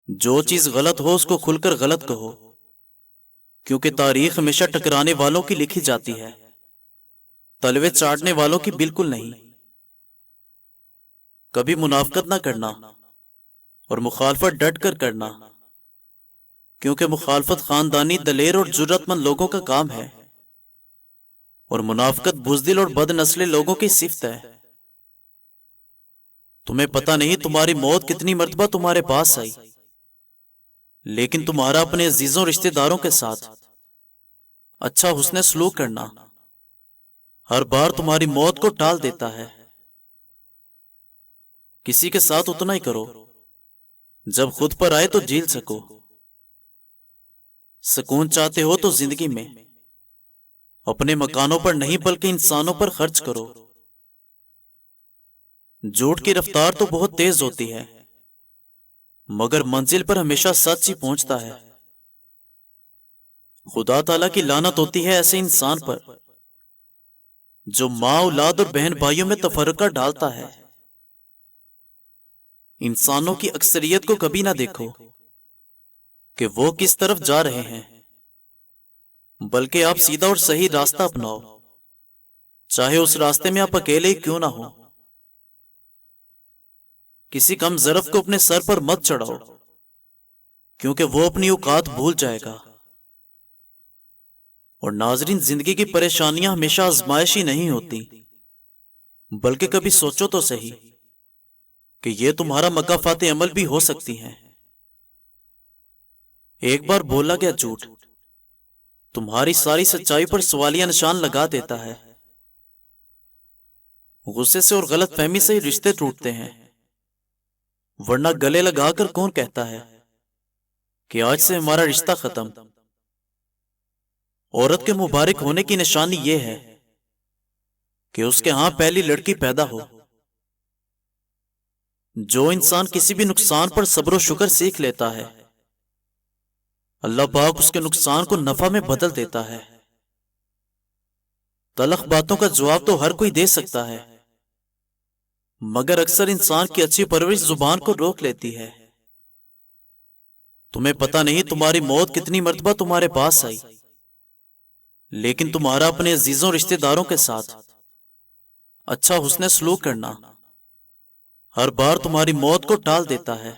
جو چیز غلط ہو اس کو کھل کر غلط کہو، کیونکہ تاریخ ہمیشہ ٹکرانے والوں کی لکھی جاتی ہے، تلوے چاٹنے والوں کی بالکل نہیں۔ کبھی منافقت نہ کرنا اور مخالفت ڈٹ کر کرنا، کیونکہ مخالفت خاندانی دلیر اور جرت مند لوگوں کا کام ہے، اور منافقت بزدل اور بد نسل لوگوں کی صفت ہے۔ تمہیں پتہ نہیں تمہاری موت کتنی مرتبہ تمہارے پاس آئی، لیکن تمہارا اپنے عزیزوں رشتہ داروں کے ساتھ اچھا حسن سلوک کرنا ہر بار تمہاری موت کو ٹال دیتا ہے۔ کسی کے ساتھ اتنا ہی کرو جب خود پر آئے تو جھیل سکو۔ سکون چاہتے ہو تو زندگی میں اپنے مکانوں پر نہیں بلکہ انسانوں پر خرچ کرو۔ جھوٹ کی رفتار تو بہت تیز ہوتی ہے، مگر منزل پر ہمیشہ سچ ہی پہنچتا ہے۔ خدا تعالیٰ کی لعنت ہوتی ہے ایسے انسان پر جو ماں، اولاد اور بہن بھائیوں میں تفرقہ ڈالتا ہے۔ انسانوں کی اکثریت کو کبھی نہ دیکھو کہ وہ کس طرف جا رہے ہیں، بلکہ آپ سیدھا اور صحیح راستہ اپناؤ، چاہے اس راستے میں آپ اکیلے ہی کیوں نہ ہو۔ کسی کم ظرف کو اپنے سر پر مت چڑھاؤ، کیونکہ وہ اپنی اوقات بھول جائے گا۔ اور ناظرین، زندگی کی پریشانیاں ہمیشہ آزمائشی نہیں ہوتی، بلکہ کبھی سوچو تو صحیح کہ یہ تمہارا مکافات عمل بھی ہو سکتی ہیں۔ ایک بار بولا گیا جھوٹ تمہاری ساری سچائی پر سوالیہ نشان لگا دیتا ہے۔ غصے سے اور غلط فہمی سے ہی رشتے ٹوٹتے ہیں، ورنہ گلے لگا کر کون کہتا ہے کہ آج سے ہمارا رشتہ ختم۔ عورت کے مبارک ہونے کی نشانی یہ ہے کہ اس کے ہاں پہلی لڑکی پیدا ہو۔ جو انسان کسی بھی نقصان پر صبر و شکر سیکھ لیتا ہے، اللہ پاک اس کے نقصان کو نفع میں بدل دیتا ہے۔ تلخ باتوں کا جواب تو ہر کوئی دے سکتا ہے، مگر اکثر انسان کی اچھی پرورش زبان کو روک لیتی ہے۔ تمہیں پتہ نہیں تمہاری موت کتنی مرتبہ تمہارے پاس آئی، لیکن تمہارا اپنے عزیزوں رشتہ داروں کے ساتھ اچھا حسن سلوک کرنا ہر بار تمہاری موت کو ٹال دیتا ہے۔